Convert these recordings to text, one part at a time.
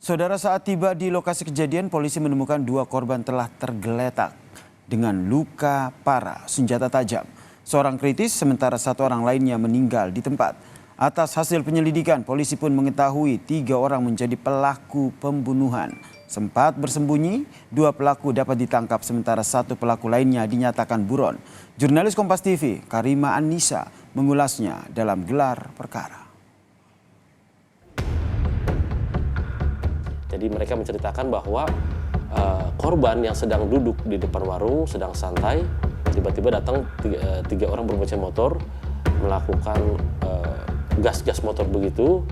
Saudara, saat tiba di lokasi kejadian, polisi menemukan 2 korban telah tergeletak dengan luka parah senjata tajam. Seorang kritis, sementara 1 orang lainnya meninggal di tempat. Atas hasil penyelidikan, polisi pun mengetahui 3 orang menjadi pelaku pembunuhan. Sempat bersembunyi, 2 pelaku dapat ditangkap sementara 1 pelaku lainnya dinyatakan buron. Jurnalis Kompas TV, Karima Annisa, mengulasnya dalam Gelar Perkara. Jadi mereka menceritakan bahwa korban yang sedang duduk di depan warung, sedang santai, tiba-tiba datang 3 orang berboncengan motor, melakukan gas-gas motor begitu,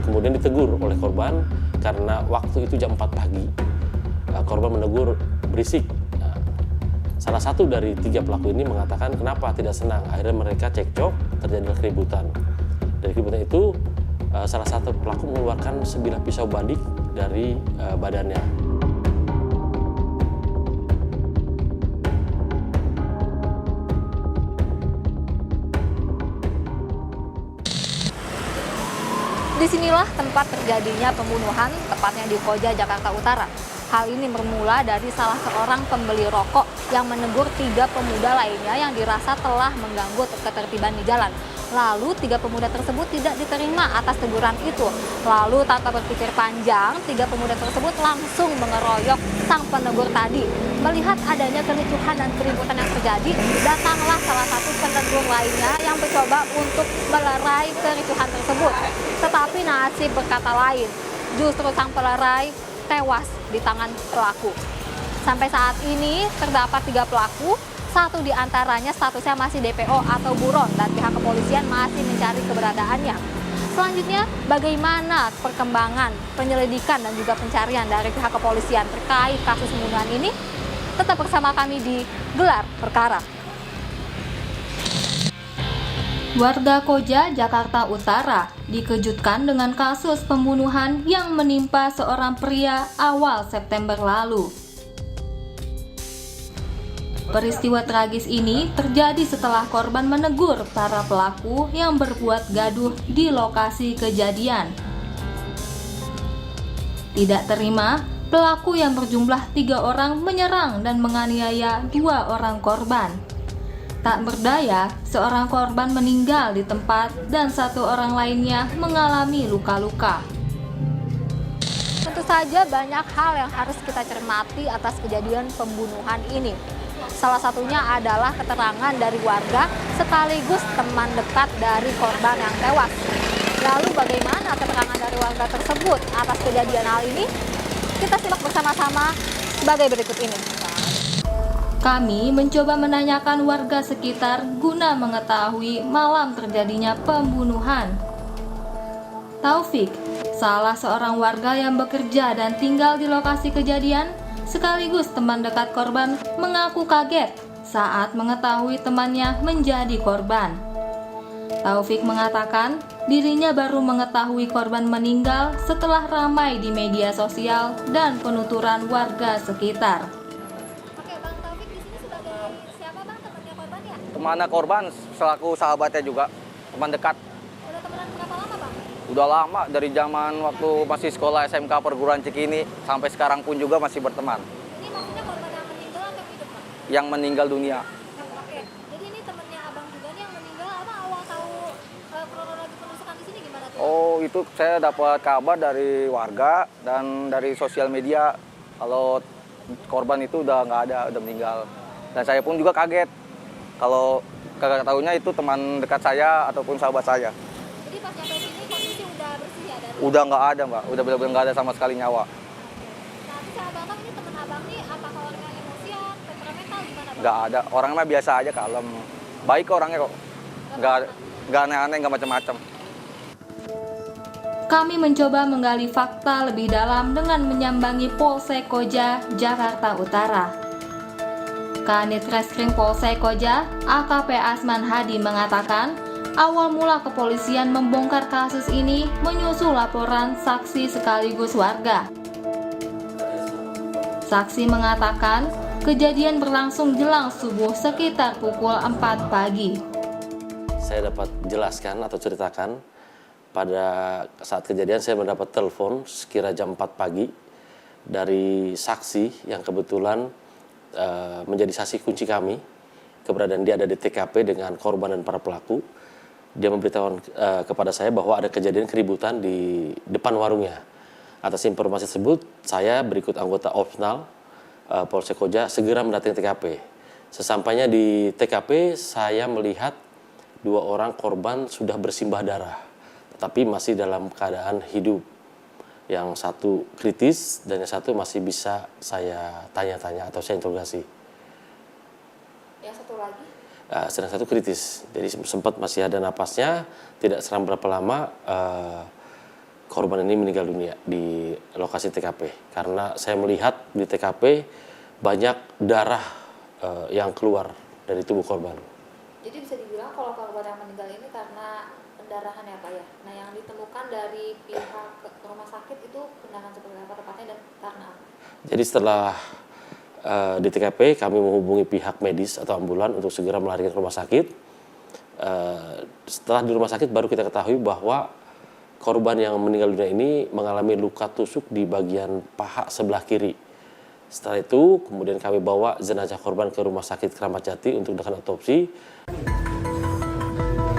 kemudian ditegur oleh korban karena waktu itu jam 4 pagi. Korban menegur berisik. Salah satu dari 3 pelaku ini mengatakan kenapa tidak senang. Akhirnya mereka cekcok, terjadi keributan. Dari keributan itu, salah satu pelaku mengeluarkan sebilah pisau badik dari badannya. Disinilah tempat terjadinya pembunuhan, tepatnya di Koja, Jakarta Utara. Hal ini bermula dari salah seorang pembeli rokok yang menegur 3 pemuda lainnya yang dirasa telah mengganggu ketertiban di jalan. Lalu 3 pemuda tersebut tidak diterima atas teguran itu. Lalu tanpa berpikir panjang, 3 pemuda tersebut langsung mengeroyok sang penegur tadi. Melihat adanya kericuhan dan keributan yang terjadi, datanglah salah satu penegur lainnya yang mencoba untuk melerai kericuhan tersebut. Tetapi nasib berkata lain, justru sang pelerai tewas di tangan pelaku. Sampai saat ini terdapat 3 pelaku. 1 di antaranya statusnya masih DPO atau buron dan pihak kepolisian masih mencari keberadaannya. Selanjutnya, bagaimana perkembangan penyelidikan dan juga pencarian dari pihak kepolisian terkait kasus pembunuhan ini? Tetap bersama kami di Gelar Perkara. Warga Koja, Jakarta Utara dikejutkan dengan kasus pembunuhan yang menimpa seorang pria awal September lalu. Peristiwa tragis ini terjadi setelah korban menegur para pelaku yang berbuat gaduh di lokasi kejadian. Tidak terima, pelaku yang berjumlah 3 orang menyerang dan menganiaya 2 orang korban. Tak berdaya, seorang korban meninggal di tempat dan 1 orang lainnya mengalami luka-luka. Tentu saja banyak hal yang harus kita cermati atas kejadian pembunuhan ini. Salah satunya adalah keterangan dari warga sekaligus teman dekat dari korban yang tewas. Lalu bagaimana keterangan dari warga tersebut atas kejadian hal ini? Kita simak bersama-sama sebagai berikut ini. Kami mencoba menanyakan warga sekitar guna mengetahui malam terjadinya pembunuhan. Taufik, salah seorang warga yang bekerja dan tinggal di lokasi kejadian, sekaligus teman dekat korban, mengaku kaget saat mengetahui temannya menjadi korban. Taufik mengatakan dirinya baru mengetahui korban meninggal setelah ramai di media sosial dan penuturan warga sekitar. Oke, Bang Taufik di sini sebagai siapa, Bang, temannya korban ya? Temannya korban selaku sahabatnya juga, teman dekat. Udah temenan berapa lama, Bang? Udah lama, dari zaman waktu masih sekolah SMK Perguruan Cikini sampai sekarang pun juga masih berteman. Ini maksudnya korban yang meninggal atau hidup, Bang? Yang meninggal dunia. Oke, jadi ini temannya Abang juga nih yang meninggal. Abang awal tahu kronologi penusukan di sini gimana tuh? Oh, itu saya dapat kabar dari warga dan dari sosial media kalau korban itu udah nggak ada, udah meninggal. Dan saya pun juga kaget kalau kagak tahunya itu teman dekat saya ataupun sahabat saya. Jadi pas nyampe sini kondisi udah bersih ya? Udah nggak ada, Mbak. Udah benar-benar nggak ada sama sekali nyawa. Nah, terus abang ini teman abang nih apakah orangnya emosian, temperamental gimana, Bang? Nggak ada. Orangnya mah biasa aja, kalem. Baik orangnya kok. Nggak aneh-aneh, nggak macam-macam. Kami mencoba menggali fakta lebih dalam dengan menyambangi Polsek Koja, Jakarta Utara. Kanit Reskrim Polsek Koja, AKP Asman Hadi mengatakan, awal mula kepolisian membongkar kasus ini menyusul laporan saksi sekaligus warga. Saksi mengatakan, kejadian berlangsung jelang subuh sekitar pukul 4 pagi. Saya dapat jelaskan atau ceritakan pada saat kejadian saya mendapat telepon sekira jam 4 pagi dari saksi yang kebetulan menjadi saksi kunci kami. Keberadaan dia ada di TKP dengan korban dan para pelaku. Dia memberitahukan kepada saya bahwa ada kejadian keributan di depan warungnya. Atas informasi tersebut, saya berikut anggota Opsnal Polsek Koja segera mendatangi TKP. Sesampainya di TKP, saya melihat 2 orang korban sudah bersimbah darah, tetapi masih dalam keadaan hidup. Yang satu kritis dan yang satu masih bisa saya tanya-tanya atau saya interogasi. Yang satu lagi? Sedang satu kritis, jadi sempat masih ada napasnya, tidak selang berapa lama korban ini meninggal dunia di lokasi TKP. Karena saya melihat di TKP banyak darah yang keluar dari tubuh korban. Jadi bisa dibilang kalau korban yang meninggal ini karena pendarahan ya Pak ya? Nah yang ditemukan dari pihak rumah sakit itu pendarahan seperti apa tepatnya dan karena apa? Jadi setelah di TKP kami menghubungi pihak medis atau ambulan untuk segera melarikan ke rumah sakit. Setelah di rumah sakit baru kita ketahui bahwa korban yang meninggal dunia ini mengalami luka tusuk di bagian paha sebelah kiri. Setelah itu kemudian kami bawa jenazah korban ke Rumah Sakit Kramat Jati untuk dilakukan otopsi.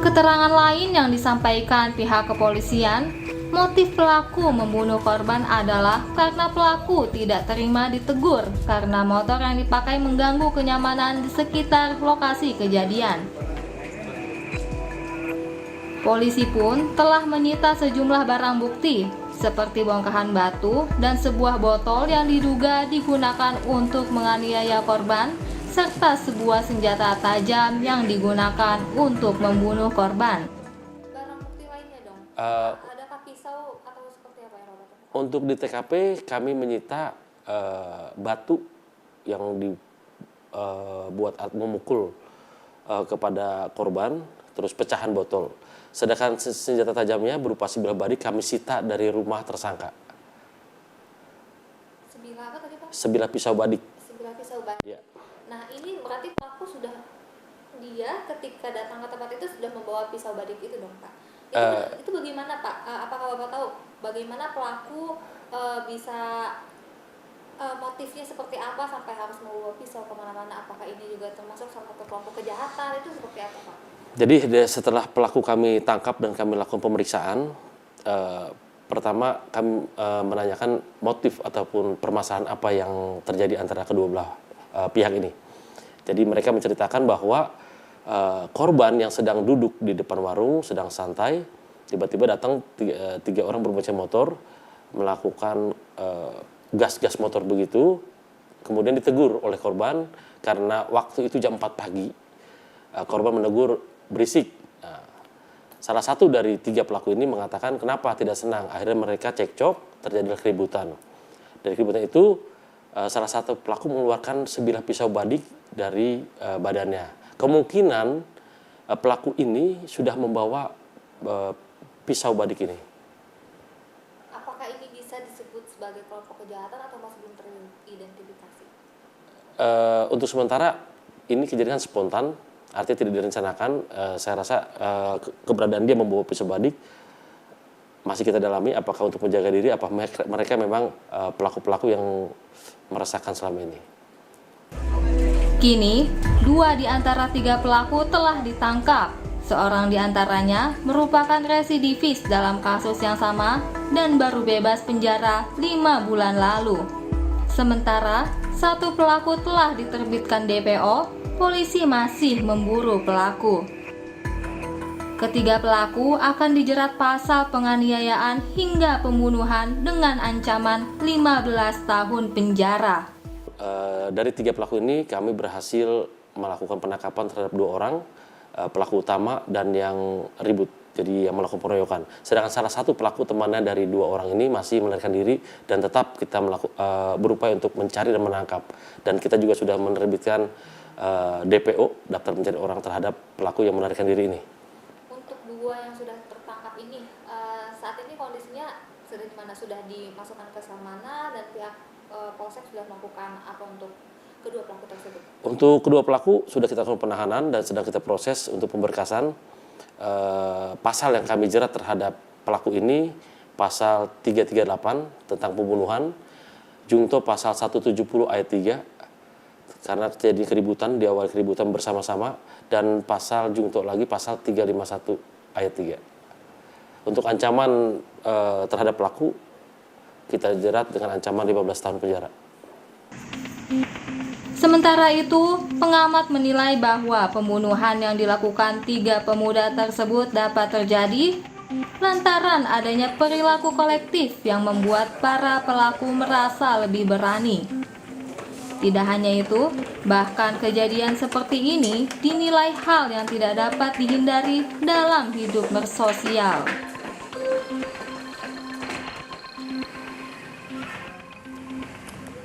Keterangan lain yang disampaikan pihak kepolisian, motif pelaku membunuh korban adalah karena pelaku tidak terima ditegur karena motor yang dipakai mengganggu kenyamanan di sekitar lokasi kejadian. Polisi pun telah menyita sejumlah barang bukti seperti bongkahan batu dan sebuah botol yang diduga digunakan untuk menganiaya korban serta sebuah senjata tajam yang digunakan untuk membunuh korban. Barang bukti lainnya dong? Adakah pisau atau seperti apa yang Bapak? Untuk di TKP kami menyita batu yang dibuat memukul kepada korban, terus pecahan botol. Sedangkan senjata tajamnya berupa sebilah badik kami sita dari rumah tersangka. Sebilah apa tadi Pak? Sebilah pisau badik. Sebilah pisau badik. Ya. Nah ini berarti pelaku sudah, dia ketika datang ke tempat itu sudah membawa pisau badik itu dong Pak? Itu bagaimana Pak? Apakah Bapak tahu bagaimana pelaku bisa motifnya seperti apa sampai harus membawa pisau kemana-mana? Apakah ini juga termasuk salah satu kelompok kejahatan? Itu seperti apa Pak? Jadi setelah pelaku kami tangkap dan kami lakukan pemeriksaan, pertama kami menanyakan motif ataupun permasalahan apa yang terjadi antara kedua belah pihak ini. Jadi mereka menceritakan bahwa korban yang sedang duduk di depan warung, sedang santai, tiba-tiba datang tiga orang bermacam motor, melakukan gas-gas motor begitu, kemudian ditegur oleh korban karena waktu itu jam 4 pagi. Korban menegur berisik. Nah, salah satu dari 3 pelaku ini mengatakan kenapa tidak senang. Akhirnya mereka cekcok, terjadi keributan. Dari keributan itu salah satu pelaku mengeluarkan sebilah pisau badik dari badannya. Kemungkinan pelaku ini sudah membawa pisau badik ini. Apakah ini bisa disebut sebagai kelompok kejahatan atau masih belum teridentifikasi? Untuk sementara ini kejadian spontan, artinya tidak direncanakan. Saya rasa keberadaan dia membawa pisau badik masih kita dalami apakah untuk menjaga diri, apa mereka memang pelaku-pelaku yang meresahkan selama ini. Kini, 2 di antara 3 pelaku telah ditangkap. Seorang di antaranya merupakan residivis dalam kasus yang sama dan baru bebas penjara 5 bulan lalu. Sementara, 1 pelaku telah diterbitkan DPO, polisi masih memburu pelaku. Ketiga pelaku akan dijerat pasal penganiayaan hingga pembunuhan dengan ancaman 15 tahun penjara. Dari 3 pelaku ini kami berhasil melakukan penangkapan terhadap 2 orang, pelaku utama dan yang ribut, jadi yang melakukan pengeroyokan. Sedangkan salah satu pelaku temannya dari 2 orang ini masih melarikan diri dan tetap kita berupaya untuk mencari dan menangkap. Dan kita juga sudah menerbitkan DPO, daftar pencarian orang terhadap pelaku yang melarikan diri ini. Untuk 2 yang sudah tertangkap ini, saat ini kondisinya sudah di mana? Sudah dimasukkan ke sel mana dan pihak Polsek sudah melakukan apa untuk kedua pelaku tersebut? Untuk kedua pelaku sudah kita lakukan penahanan dan sedang kita proses untuk pemberkasan pasal yang kami jerat terhadap pelaku ini pasal 338 tentang pembunuhan, junto pasal 170 ayat 3 karena terjadi keributan, diawali keributan bersama-sama, dan pasal junto lagi pasal 351 ayat 3. Untuk ancaman terhadap pelaku kita jerat dengan ancaman 15 tahun penjara. Sementara itu, pengamat menilai bahwa pembunuhan yang dilakukan 3 pemuda tersebut dapat terjadi lantaran adanya perilaku kolektif yang membuat para pelaku merasa lebih berani. Tidak hanya itu, bahkan kejadian seperti ini dinilai hal yang tidak dapat dihindari dalam hidup bersosial.